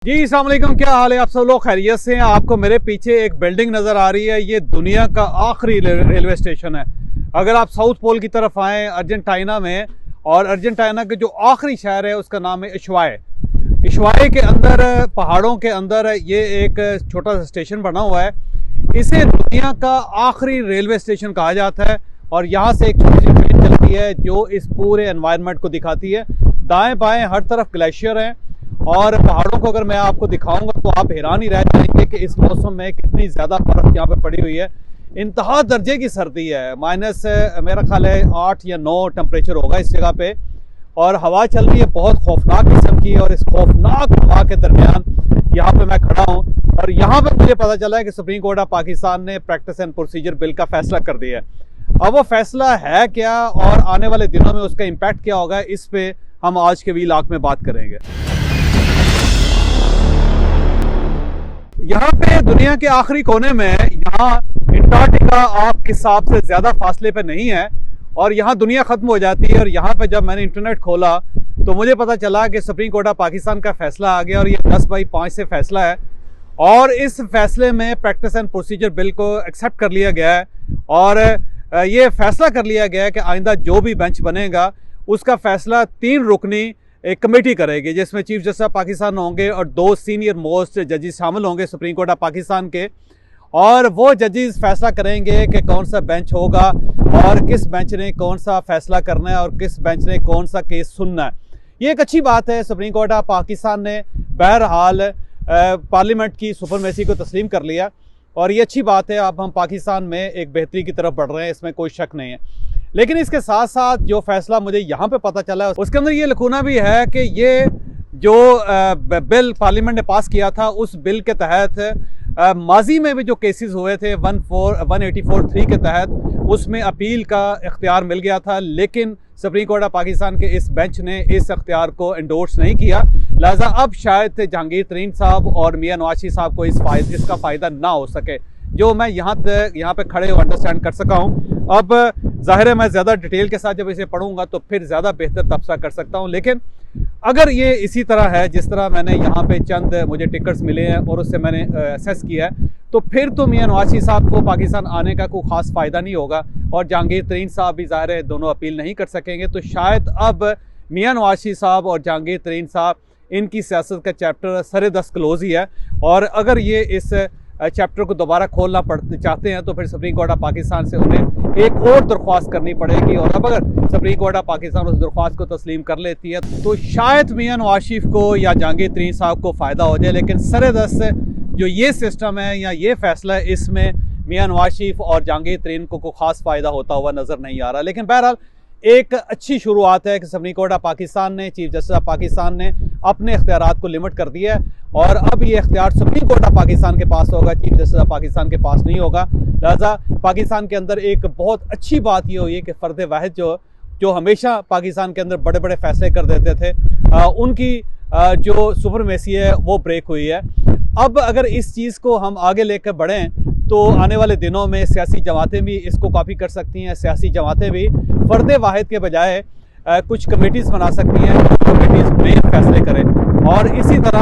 जी अस्सलाम वालेकुम, क्या हाल है? आप सब लोग खैरियत से हैं? आपको मेरे पीछे एक बिल्डिंग नज़र आ रही है। ये दुनिया का आखिरी रेलवे स्टेशन है। अगर आप साउथ पोल की तरफ आएँ अर्जेंटीना में, और अर्जेंटीना के जो आखिरी शहर है उसका नाम है इशुआए। इशुआए के अंदर पहाड़ों के अंदर ये एक छोटा सा स्टेशन बना हुआ है। इसे दुनिया का आखिरी रेलवे स्टेशन कहा जाता है। और यहाँ से एक छोटी सी ट्रेन चलती है जो इस पूरे एनवायरनमेंट को दिखाती है। दाएँ बाएँ हर तरफ ग्लेशियर हैं और पहाड़ों को अगर मैं आपको दिखाऊंगा तो आप हैरान ही रह जाएंगे कि इस मौसम में कितनी ज़्यादा बर्फ़ यहाँ पे पड़ी हुई है। इंतहा दर्जे की सर्दी है, माइनस मेरा ख्याल है 8 या 9 टेम्परेचर होगा इस जगह पे। और हवा चल रही है बहुत खौफनाक किस्म की, और इस खौफनाक हवा के दरमियान यहाँ पे मैं खड़ा हूँ। और यहाँ पे मुझे पता चला है कि सुप्रीम कोर्ट ऑफ पाकिस्तान ने प्रैक्टिस एंड प्रोसीजर बिल का फैसला कर दिया है। अब वो फैसला है क्या और आने वाले दिनों में उसका इम्पैक्ट क्या होगा, इस पे हम आज के व्लॉग में बात करेंगे। यहाँ पे दुनिया के आखिरी कोने में, यहाँ अंटार्कटिका आपके हिसाब से ज़्यादा फासले पे नहीं है और यहाँ दुनिया ख़त्म हो जाती है। और यहाँ पे जब मैंने इंटरनेट खोला तो मुझे पता चला कि सुप्रीम कोर्ट ऑफ पाकिस्तान का फ़ैसला आ गया और ये 10/5 से फ़ैसला है। और इस फैसले में प्रैक्टिस एंड प्रोसीजर बिल को एक्सेप्ट कर लिया गया है। और ये फैसला कर लिया गया है कि आइंदा जो भी बेंच बनेगा उसका फ़ैसला 3 रुकनी एक कमेटी करेगी, जिसमें चीफ जस्टिस ऑफ पाकिस्तान होंगे और 2 सीनियर मोस्ट जजेस शामिल होंगे सुप्रीम कोर्ट ऑफ पाकिस्तान के। और वो जजेस फैसला करेंगे कि कौन सा बेंच होगा और किस बेंच ने कौन सा फैसला करना है और किस बेंच ने कौन सा केस सुनना है। ये एक अच्छी बात है। सुप्रीम कोर्ट ऑफ पाकिस्तान ने बहरहाल पार्लियामेंट की सुपरमेसी को तस्लीम कर लिया और ये अच्छी बात है। अब हम पाकिस्तान में एक बेहतरी की तरफ बढ़ रहे हैं, इसमें कोई शक नहीं है। लेकिन इसके साथ साथ जो फैसला मुझे यहाँ पे पता चला है उसके अंदर ये लकूना भी है कि ये जो बिल पार्लियामेंट ने पास किया था, उस बिल के तहत माजी में भी जो केसेस हुए थे 184(3) के तहत, उसमें अपील का इख्तियार मिल गया था। लेकिन सुप्रीम कोर्ट ऑफ पाकिस्तान के इस बेंच ने इस इख्तियार को एंडोर्स नहीं किया। लिहाजा अब शायद जहांगीर तरीन साहब और मियां नवाज शरीफ साहब को इसका फ़ायदा ना हो सके, जो मैं यहाँ पे खड़े हो अंडरस्टैंड कर सका हूँ। अब ज़ाहिर है मैं ज़्यादा डिटेल के साथ जब इसे पढ़ूंगा तो फिर ज़्यादा बेहतर तबसरा कर सकता हूँ। लेकिन अगर ये इसी तरह है जिस तरह मैंने यहाँ पे चंद मुझे टिकट्स मिले हैं और उससे मैंने असेस किया है, तो फिर तो मियां नवाज शरीफ साहब को पाकिस्तान आने का कोई ख़ास फ़ायदा नहीं होगा और जहांगीर तरीन साहब भी ज़ाहिर है दोनों अपील नहीं कर सकेंगे। तो शायद अब मियां नवाज शरीफ साहब और जहांगीर तरीन साहब, इनकी सियासत का चैप्टर सरे दस्त क्लोज ही है। और अगर ये इस चैप्टर को दोबारा खोलना चाहते हैं तो फिर सुप्रीम कोर्ट ऑफ पाकिस्तान से उन्हें एक और दरख्वास्त करनी पड़ेगी। और अब अगर सुप्रीम कोर्ट ऑफ पाकिस्तान उस दरख्वास्त को तस्लीम कर लेती है तो शायद मियां नवाज शरीफ को या जहांगीर तरीन साहब को फ़ायदा हो जाए। लेकिन सरेदस्त जो ये सिस्टम है या ये फैसला है, इसमें मियां नवाज शरीफ और जहांगीर तरीन को कोई ख़ास फ़ायदा होता हुआ नज़र नहीं आ रहा। लेकिन बहरहाल एक अच्छी शुरुआत है कि सुप्रीम कोर्ट ऑफ पाकिस्तान ने, चीफ जस्टिस ऑफ पाकिस्तान ने अपने इख्तियारात को लिमिट कर दिया है और अब ये इख्तियार सुप्रीम कोर्ट ऑफ पाकिस्तान के पास होगा, चीफ जस्टिस ऑफ पाकिस्तान के पास नहीं होगा। लिहाजा पाकिस्तान के अंदर एक बहुत अच्छी बात ये हुई है कि फ़र्द वाहिद जो हमेशा पाकिस्तान के अंदर बड़े बड़े फैसले कर देते थे, उनकी जो सुपरमेसी है वो ब्रेक हुई है। अब अगर इस चीज़ को हम आगे लेकर बढ़ें तो आने वाले दिनों में सियासी जमातें भी इसको कॉपी कर सकती हैं। सियासी जमातें भी फ़र्द वाहिद के बजाय कुछ कमेटीज़ बना सकती हैं, कमेटीज़ मेन फैसले करें। और इसी तरह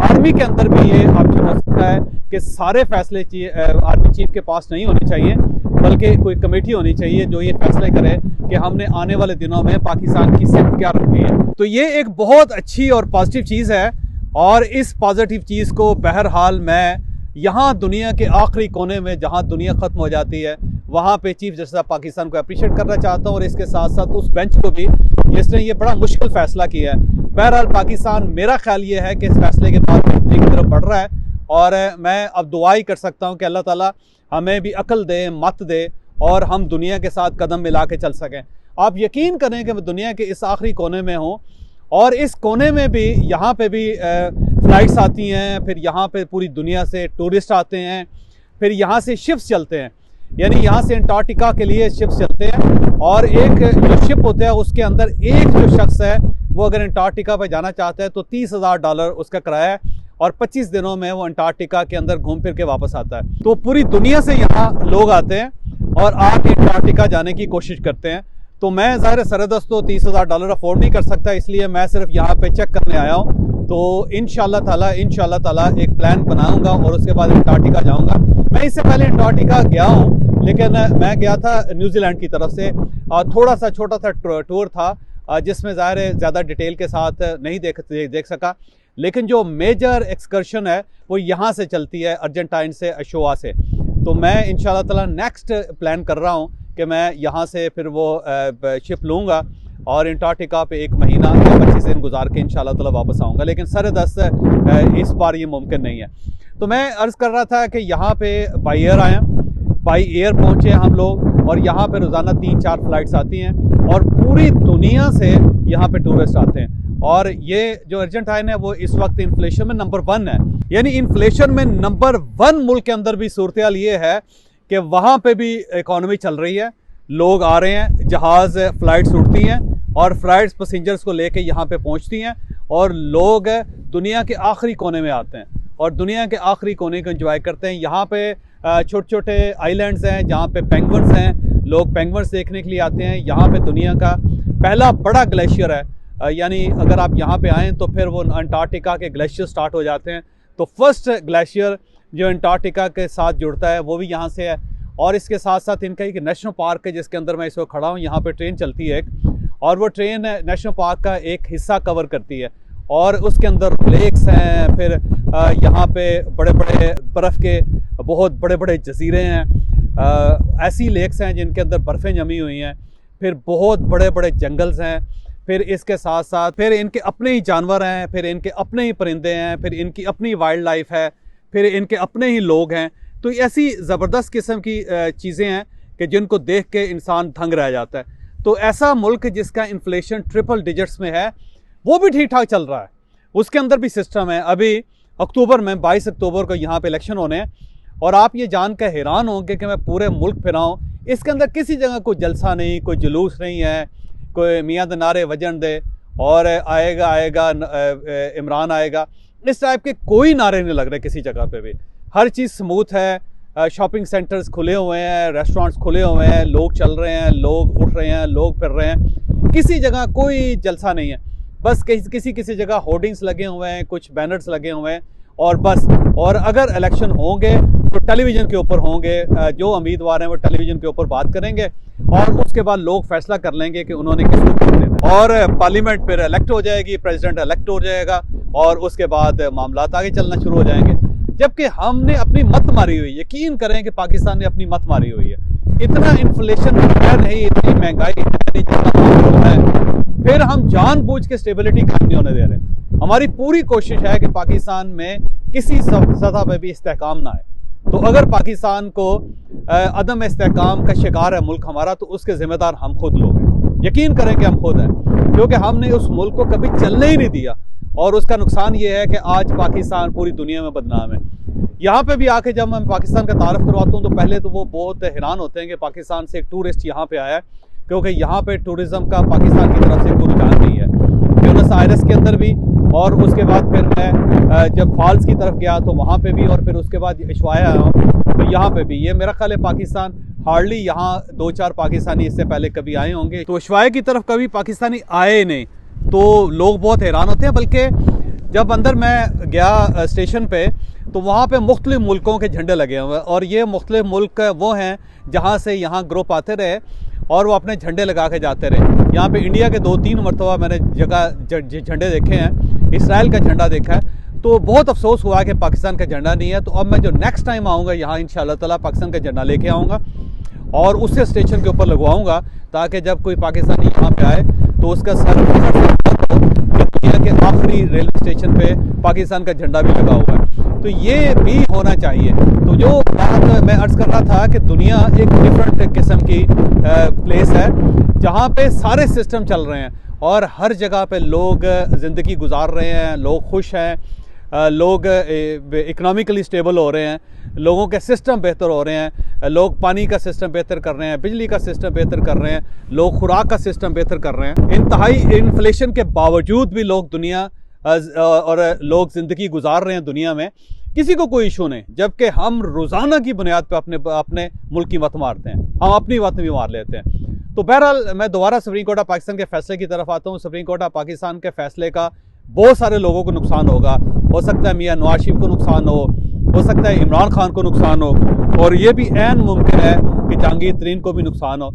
आर्मी के अंदर भी ये ऑप्शन हो सकता है कि सारे फैसले आर्मी चीफ के पास नहीं होने चाहिए, बल्कि कोई कमेटी होनी चाहिए जो ये फैसले करे कि हमने आने वाले दिनों में पाकिस्तान की सिमत क्या रखनी है। तो ये एक बहुत अच्छी और पॉजिटिव चीज़ है। और इस पॉजिटिव चीज़ को बहरहाल मैं यहाँ दुनिया के आखिरी कोने में, जहाँ दुनिया ख़त्म हो जाती है, वहाँ पे चीफ जस्टिस ऑफ पाकिस्तान को अप्रिशिएट करना चाहता हूँ और इसके साथ साथ उस बेंच को भी जिसने ये बड़ा मुश्किल फ़ैसला किया है। बहरहाल पाकिस्तान, मेरा ख्याल ये है कि इस फैसले के बाद बेहतरी की तरफ बढ़ रहा है और मैं अब दुआ ही कर सकता हूँ कि अल्लाह ताला हमें भी अक्ल दे, मत दे और हम दुनिया के साथ कदम मिला के चल सकें। आप यकीन करें कि मैं दुनिया के इस आखिरी कोने में हूँ और इस कोने में भी, यहाँ पे भी फ़्लाइट्स आती हैं, फिर यहाँ पे पूरी दुनिया से टूरिस्ट आते हैं, फिर यहाँ से शिप्स चलते हैं, यानी यहाँ से अंटार्कटिका के लिए शिप्स चलते हैं। और एक जो शिप होता है उसके अंदर एक जो शख्स है वो अगर अंटार्कटिका पर जाना चाहता है तो $30,000 उसका किराया है और 25 दिनों में वो अंटार्कटिका के अंदर घूम फिर के वापस आता है। तो पूरी दुनिया से यहाँ लोग आते हैं और आके अंटार्कटिका जाने की कोशिश करते हैं। तो मैं ज़ाहिर सरदस्त तो $30,000 अफोर्ड नहीं कर सकता, इसलिए मैं सिर्फ यहाँ पे चेक करने आया हूँ तो इंशाल्लाह ताला एक प्लान बनाऊंगा और उसके बाद अंटार्कटिका जाऊंगा। मैं इससे पहले अंटार्कटिका गया हूँ, लेकिन मैं गया था न्यूजीलैंड की तरफ से। थोड़ा सा छोटा सा टूर था जिसमें ज़ाहिर है ज़्यादा डिटेल के साथ नहीं देख सका, लेकिन जो मेजर एक्सकर्शन है वो यहाँ से चलती है, अर्जेंटाइन से, अशोआ से। तो मैं इंशाल्लाह ताला नेक्स्ट प्लान कर रहा हूँ कि मैं यहाँ से फिर वो शिप लूँगा और अंटार्कटिका पे 1 महीना या 25 दिन गुजार के इंशाल्लाह ताला वापस आऊँगा। लेकिन सर-ए-दस्त इस बार ये मुमकिन नहीं है। तो मैं अर्ज़ कर रहा था कि यहाँ पे बाई एयर आए, बाई एयर पहुँचे हम लोग, और यहाँ पे रोज़ाना 3-4 फ़्लाइट्स आती हैं और पूरी दुनिया से यहाँ पे टूरिस्ट आते हैं। और ये जो अर्जेंटाइन है वो इस वक्त इन्फ्लेशन में नंबर 1 है। यानी इन्फ्लेशन में नंबर 1 मुल्क के अंदर भी सूरत हाल ये है कि वहाँ पे भी इकॉनमी चल रही है, लोग आ रहे हैं, जहाज़ फ़्लाइट्स उड़ती हैं और फ़्लाइट्स पैसेंजर्स को लेके यहाँ पे पहुँचती हैं, और लोग दुनिया के आखिरी कोने में आते हैं और दुनिया के आखिरी कोने को एंजॉय करते हैं। यहाँ पे छोटे छोटे आइलैंड्स हैं जहाँ पे पेंगुइन्स हैं, लोग पेंगुइन्स देखने के लिए आते हैं। यहाँ पे दुनिया का पहला बड़ा ग्लेशियर है, यानी अगर आप यहाँ पे आएँ तो फिर वो अंटार्कटिका के ग्लेशियर स्टार्ट हो जाते हैं। तो फर्स्ट ग्लेशियर जो अंटार्कटिका के साथ जुड़ता है वो भी यहाँ से है। और इसके साथ साथ इनका एक नेशनल पार्क है जिसके अंदर मैं इस वक्त खड़ा हूँ। यहाँ पे ट्रेन चलती है और वो ट्रेन नेशनल पार्क का एक हिस्सा कवर करती है, और उसके अंदर लेक्स हैं, फिर यहाँ पे बड़े बड़े बर्फ़ के बहुत बड़े बड़े जजीरे हैं, ऐसी लेक्स हैं जिनके अंदर बर्फ़ें जमी हुई हैं, फिर बहुत बड़े बड़े जंगल्स हैं, फिर इसके साथ साथ फिर इनके अपने ही जानवर हैं, फिर इनके अपने ही परिंदे हैं, फिर इनकी अपनी वाइल्ड लाइफ है, फिर इनके अपने ही लोग हैं। तो ऐसी ज़बरदस्त किस्म की चीज़ें हैं कि जिनको देख के इंसान दंग रह जाता है। तो ऐसा मुल्क जिसका इन्फ्लेशन ट्रिपल डिजिट्स में है वो भी ठीक ठाक चल रहा है, उसके अंदर भी सिस्टम है। अभी अक्टूबर में 22 अक्टूबर को यहाँ पे इलेक्शन होने हैं, और आप ये जान कर हैरान होंगे कि मैं पूरे मुल्क फिरा हूँ, इसके अंदर किसी जगह कोई जलसा नहीं, कोई जुलूस नहीं है, कोई मियाँ दे नारे वजन दे और आएगा इमरान आएगा, इस टाइप के कोई नारे नहीं लग रहे किसी जगह पे भी। हर चीज़ स्मूथ है, शॉपिंग सेंटर्स खुले हुए हैं, रेस्टोरेंट्स खुले हुए हैं, लोग चल रहे हैं, लोग उठ रहे हैं, लोग फिर रहे हैं, किसी जगह कोई जलसा नहीं है। बस किसी जगह होर्डिंग्स लगे हुए हैं, कुछ बैनर्स लगे हुए हैं, और बस। और अगर इलेक्शन होंगे तो टेलीविज़न के ऊपर होंगे, जो उम्मीदवार हैं वो टेलीविज़न के ऊपर बात करेंगे और उसके बाद लोग फैसला कर लेंगे कि उन्होंने किसको वोट देना। और पार्लियामेंट फिर इलेक्ट हो जाएगी, प्रेसिडेंट इलेक्ट हो जाएगा, और उसके बाद मामला आगे चलना शुरू हो जाएंगे। जबकि हमने अपनी मत मारी हुई है, यकीन करें कि पाकिस्तान ने अपनी मत मारी हुई है। इतना इन्फ्लेशन है नहीं, इतनी महंगाई है नहीं जितना है, फिर हम जानबूझ के स्टेबिलिटी काम नहीं होने दे रहे। हमारी पूरी कोशिश है कि पाकिस्तान में किसी सतह पर भी इस्तेहकाम ना आए। तो अगर पाकिस्तान को अदम इस्तेहकाम का शिकार है मुल्क हमारा, तो उसके ज़िम्मेदार हम खुद लोग हैं। यकीन करें कि हम खुद हैं, क्योंकि हमने उस मुल्क को कभी चलने ही नहीं दिया, और उसका नुकसान ये है कि आज पाकिस्तान पूरी दुनिया में बदनाम है। यहाँ पे भी आके जब मैं पाकिस्तान का तारफ़ करवाता हूँ तो पहले तो वो बहुत हैरान होते हैं कि पाकिस्तान से एक टूरिस्ट यहाँ पे आया है, क्योंकि यहाँ पे टूरिज़म का पाकिस्तान की तरफ से कोई रुझान नहीं है। ब्यूनस आयर्स के अंदर भी, और उसके बाद फिर मैं जब फॉल्स की तरफ गया तो वहाँ पे भी, और फिर उसके बाद इशवाया आया हूँ तो यहाँ पे भी। ये मेरा ख्याल है पाकिस्तान हार्डली यहाँ 2-4 पाकिस्तानी इससे पहले कभी आए होंगे, तो इशवाया की तरफ कभी पाकिस्तानी आए नहीं, तो लोग बहुत हैरान होते हैं। बल्कि जब अंदर मैं गया स्टेशन पे तो वहाँ पे मुख्तलिफ मुल्कों के झंडे लगे हुए हैं, और ये मुख्तलिफ मुल्क वो हैं जहाँ से यहाँ ग्रुप आते रहे और वो अपने झंडे लगा के जाते रहे। यहाँ पे इंडिया के 2-3 मरतबा मैंने झंडे देखे हैं, इसराइल का झंडा देखा है, तो बहुत अफसोस हुआ कि पाकिस्तान का झंडा नहीं है। तो अब मैं जो नेक्स्ट टाइम आऊँगा यहाँ इंशाअल्लाह ताला पाकिस्तान का झंडा लेके आऊँगा और उससे स्टेशन के ऊपर लगवाऊँगा, ताकि जब कोई पाकिस्तानी यहाँ पे आए तो उसका सर दुनिया के आखिरी रेलवे स्टेशन पे पाकिस्तान का झंडा भी लगा हुआ है। तो ये भी होना चाहिए। तो जो बात मैं अर्ज़ कर रहा था कि दुनिया एक डिफरेंट किस्म की प्लेस है जहाँ पे सारे सिस्टम चल रहे हैं और हर जगह पे लोग ज़िंदगी गुजार रहे हैं, लोग खुश हैं, लोग इकनॉमिकली स्टेबल हो रहे हैं, लोगों के सिस्टम बेहतर हो रहे हैं, लोग पानी का सिस्टम बेहतर कर रहे हैं, बिजली का सिस्टम बेहतर कर रहे हैं, लोग खुराक का सिस्टम बेहतर कर रहे हैं। इंतहाई इन्फ्लेशन के बावजूद भी लोग दुनिया और लोग ज़िंदगी गुजार रहे हैं दुनिया में, किसी को कोई इशू नहीं। जबकि हम रोज़ाना की बुनियाद पर अपने मुल्क की मत मारते हैं, हम अपनी मत भी मार लेते हैं। तो बहरहाल मैं दोबारा सुप्रीम कोर्ट ऑफ पाकिस्तान के फ़ैसले की तरफ आता हूँ। सुप्रीम कोर्ट ऑफ पाकिस्तान के फ़ैसले का बहुत सारे लोगों को नुकसान होगा। हो सकता है मियां नवाज शरीफ को नुकसान हो सकता है इमरान खान को नुकसान हो, और ये भी ऐन मुमकिन है कि जहांगीर तरीन को भी नुकसान हो।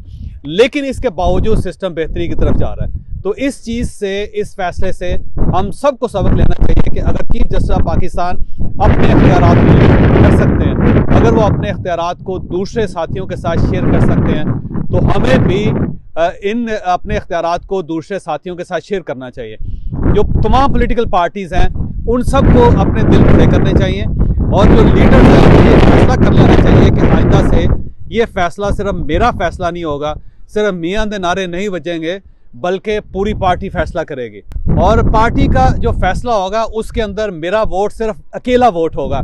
लेकिन इसके बावजूद सिस्टम बेहतरी की तरफ जा रहा है। तो इस चीज़ से, इस फैसले से हम सबको सबक लेना चाहिए कि अगर चीफ जस्टिस ऑफ पाकिस्तान अपने इख्तियारात को कर सकते हैं, अगर वो अपने इख्तियारात को दूसरे साथियों के साथ शेयर कर सकते हैं, तो हमें भी इन अपने इख्तियारात को दूसरे साथियों के साथ शेयर करना चाहिए। जो तमाम पॉलिटिकल पार्टीज़ हैं उन सबको अपने दिल बड़े करने चाहिए, और जो लीडर्स हैं ये फैसला कर लेना चाहिए कि आइंदा से ये फैसला सिर्फ मेरा फैसला नहीं होगा, सिर्फ मियां दे नारे नहीं बजेंगे, बल्कि पूरी पार्टी फैसला करेगी। और पार्टी का जो फैसला होगा उसके अंदर मेरा वोट सिर्फ अकेला वोट होगा।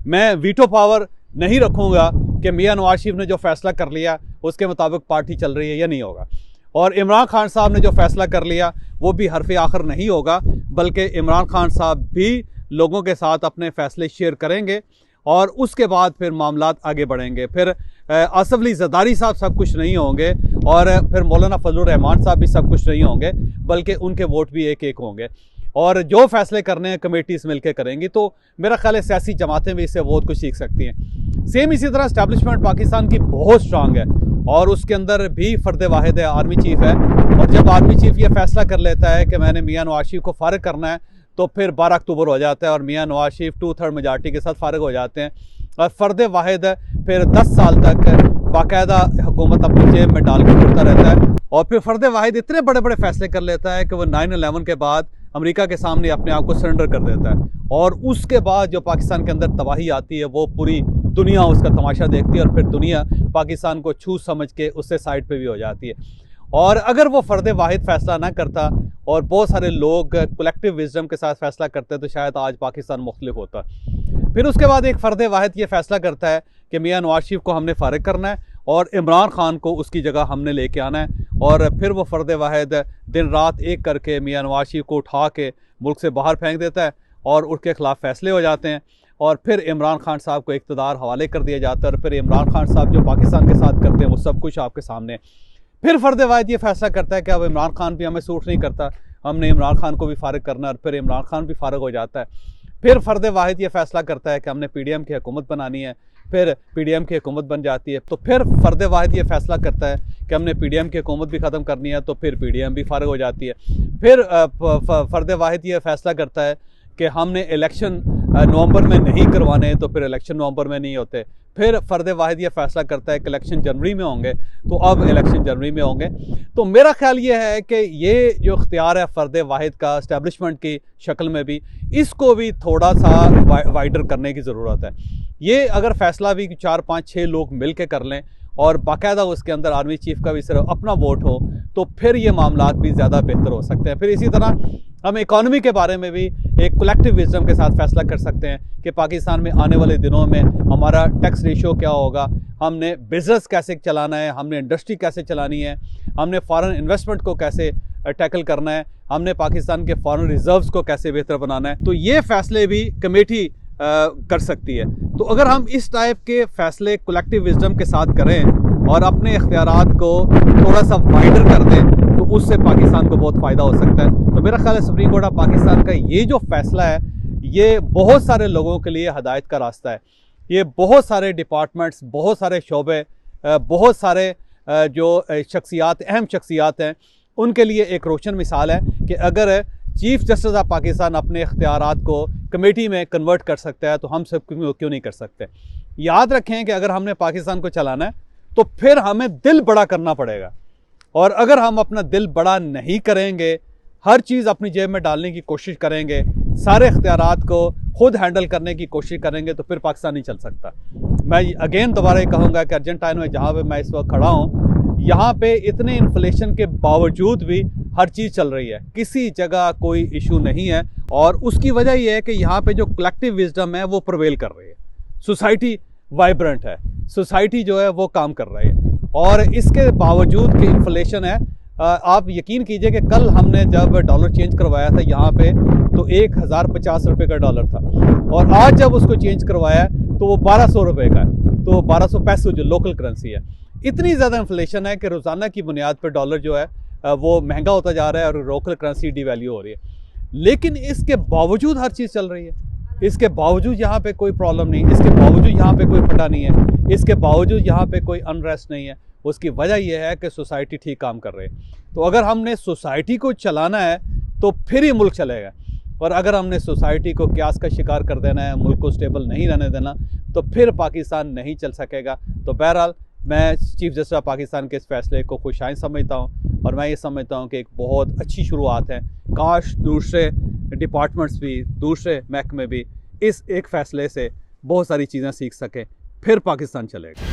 मैं वीटो पावर नहीं रखूँगा कि मियां नवाज शरीफ ने जो फैसला कर लिया उसके मुताबिक पार्टी चल रही है या नहीं होगा। और इमरान खान साहब ने जो फैसला कर लिया वो भी हरफ़े आखिर नहीं होगा, बल्कि इमरान खान साहब भी लोगों के साथ अपने फैसले शेयर करेंगे, और उसके बाद फिर मामलात आगे बढ़ेंगे। फिर आसफ अली ज़रदारी साहब सब कुछ नहीं होंगे, और फिर मौलाना फजलुर रहमान साहब भी सब कुछ नहीं होंगे, बल्कि उनके वोट भी एक एक होंगे। और जो फैसले करने हैं कमेटीज़ मिलकर करेंगी। तो मेरा ख्याल है सियासी जमातें भी इससे बहुत कुछ सीख सकती हैं। सेम इसी तरह इस्टेब्लिशमेंट पाकिस्तान की बहुत स्ट्रांग है, और उसके अंदर भी फ़र्द वाहिद है, आर्मी चीफ है। और जब आर्मी चीफ ये फैसला कर लेता है कि मैंने मियां नवाज शरीफ को फ़ारिग करना है, तो फिर 12 अक्टूबर हो जाता है और मियां नवाज शरीफ 2/3 मेजॉरिटी के साथ फ़ारिग हो जाते हैं। और फ़र्द वाहिद फिर 10 साल तक बाकायदा हुकूमत अपनी जेब में डाल के घूमता रहता है। और फिर फ़र्द वाहिद इतने बड़े बड़े फैसले कर लेता है कि वो 9/11 के बाद अमेरिका के सामने अपने आप को सरेंडर कर देता है, और उसके बाद जो पाकिस्तान के अंदर तबाही आती है वो पूरी दुनिया उसका तमाशा देखती है, और फिर दुनिया पाकिस्तान को छू समझ के उससे साइड पे भी हो जाती है। और अगर वो फ़र्द वाहिद फ़ैसला ना करता और बहुत सारे लोग कलेक्टिव विजडम के साथ फ़ैसला करते तो शायद आज पाकिस्तान मुख्तलिफ होता। फिर उसके बाद एक फ़र्द वाहिद ये फ़ैसला करता है कि मियां नवाज शरीफ को हमने फ़ारिग करना है और इमरान खान को उसकी जगह हमने लेके आना है। और फिर वो फ़र्द वाहिद दिन रात एक करके मियां नवाज शरीफ को उठा के मुल्क से बाहर फेंक देता है, और उसके ख़िलाफ़ फ़ैसले हो जाते हैं, और फिर इमरान खान साहब को इक़्तिदार हवाले कर दिया जाता है। और फिर इमरान खान साहब जो पाकिस्तान के साथ करते हैं वो सब कुछ आपके सामने। फिर फ़र्द वाहिद ये फ़ैसला करता है कि अब इमरान खान भी हमें सूट नहीं करता, हमने इमरान खान को भी फ़ारिग करना है, और फिर इमरान खान भी फ़ारिग हो जाता है। फिर फ़र्द वाहिद ये फ़ैसला करता है कि हमने PDM की हुकूमत बनानी है, फिर PDM की हुकूमत बन जाती है। तो फिर फ़र्द वाहिद ये फ़ैसला करता है कि हमने PDM की हुकूमत भी ख़त्म करनी है, तो फिर PDM भी फ़ारिग हो जाती है। फिर फ़र्द वाहिद ये फ़ैसला करता है कि हमने इलेक्शन नवंबर में नहीं करवाने, तो फिर इलेक्शन नवंबर में नहीं होते। फिर फ़र्द वाहिद ये फ़ैसला करता है कि इलेक्शन जनवरी में होंगे, तो अब इलेक्शन जनवरी में होंगे। तो मेरा ख्याल ये है कि ये जो इख्तियार है फ़र्द वाहिद का इस्टेब्लिशमेंट की शक्ल में भी, इसको भी थोड़ा सा वाइडर करने की ज़रूरत है। ये अगर फ़ैसला भी 4, 5, 6 लोग मिल के कर लें, और बाकायदा उसके अंदर आर्मी चीफ का भी सिर्फ अपना वोट हो, तो फिर ये मामलात भी ज़्यादा बेहतर हो सकते हैं। फिर इसी तरह हम इकॉनमी के बारे में भी एक कलेक्टिव विजडम के साथ फैसला कर सकते हैं कि पाकिस्तान में आने वाले दिनों में हमारा टैक्स रेशियो क्या होगा, हमने बिज़नेस कैसे चलाना है, हमने इंडस्ट्री कैसे चलानी है, हमने फॉरेन इन्वेस्टमेंट को कैसे टैकल करना है, हमने पाकिस्तान के फॉरेन रिजर्व्स को कैसे बेहतर बनाना है। तो ये फ़ैसले भी कमेटी कर सकती है। तो अगर हम इस टाइप के फ़ैसले कलेक्टिव विजडम के साथ करें और अपने इख्तियारात को थोड़ा सा वाइडर कर दें, तो उससे पाकिस्तान को बहुत फ़ायदा हो सकता है। तो मेरा ख्याल है सुप्रीम कोर्ट ऑफ पाकिस्तान का ये जो फ़ैसला है, ये बहुत सारे लोगों के लिए हदायत का रास्ता है। ये बहुत सारे डिपार्टमेंट्स, बहुत सारे शोबे, बहुत सारे जो शख्सियात, अहम शख्सियात हैं, उनके लिए एक रोशन मिसाल है कि अगर चीफ जस्टिस ऑफ पाकिस्तान अपने इख्तियारात को कमेटी में कन्वर्ट कर सकता है, तो हम सब क्यों नहीं कर सकते। याद रखें कि अगर हमने पाकिस्तान को चलाना है तो फिर हमें दिल बड़ा करना पड़ेगा, और अगर हम अपना दिल बड़ा नहीं करेंगे, हर चीज़ अपनी जेब में डालने की कोशिश करेंगे, सारे इख्तियारात को खुद हैंडल करने की कोशिश करेंगे, तो फिर पाकिस्तान नहीं चल सकता। मैं अगेन दोबारा ये कहूँगा कि अर्जेंटाइन में जहाँ पे मैं इस वक्त खड़ा हूँ, यहाँ पे इतने इन्फ्लेशन के बावजूद भी हर चीज़ चल रही है, किसी जगह कोई इशू नहीं है। और उसकी वजह यह है कि यहाँ पे जो कलेक्टिव विजडम है वो प्रिवेल कर रही है, सोसाइटी वाइब्रेंट है, सोसाइटी जो है वो काम कर रही है। और इसके बावजूद कि इन्फ्लेशन है, आप यकीन कीजिए कि कल हमने जब डॉलर चेंज करवाया था यहाँ पे, तो 1050 रुपये का डॉलर था, और आज जब उसको चेंज करवाया तो वो 1200 रुपये का है। तो 1200 पैसे जो लोकल करेंसी है। इतनी ज़्यादा इन्फ्लेशन है कि रोज़ाना की बुनियाद पर डॉलर जो है वो महंगा होता जा रहा है और लोकल करेंसी डिवैल्यू हो रही है। लेकिन इसके बावजूद हर चीज़ चल रही है, इसके बावजूद यहाँ पे कोई प्रॉब्लम नहीं, इसके बावजूद यहाँ पे कोई फटा नहीं है, इसके बावजूद यहाँ पे कोई अनरेस्ट नहीं है। उसकी वजह यह है कि सोसाइटी ठीक काम कर रही है। तो अगर हमने सोसाइटी को चलाना है तो फिर ही मुल्क चलेगा, और अगर हमने सोसाइटी को क्यास का शिकार कर देना है, मुल्क को स्टेबल नहीं रहने देना, तो फिर पाकिस्तान नहीं चल सकेगा। तो बहरहाल मैं चीफ जस्टिस ऑफ पाकिस्तान के इस फैसले को खुशाइन समझता हूँ, और मैं ये समझता हूँ कि एक बहुत अच्छी शुरुआत है। काश दूसरे डिपार्टमेंट्स भी, दूसरे महकमे भी इस एक फ़ैसले से बहुत सारी चीज़ें सीख सकें, फिर पाकिस्तान चलेगा।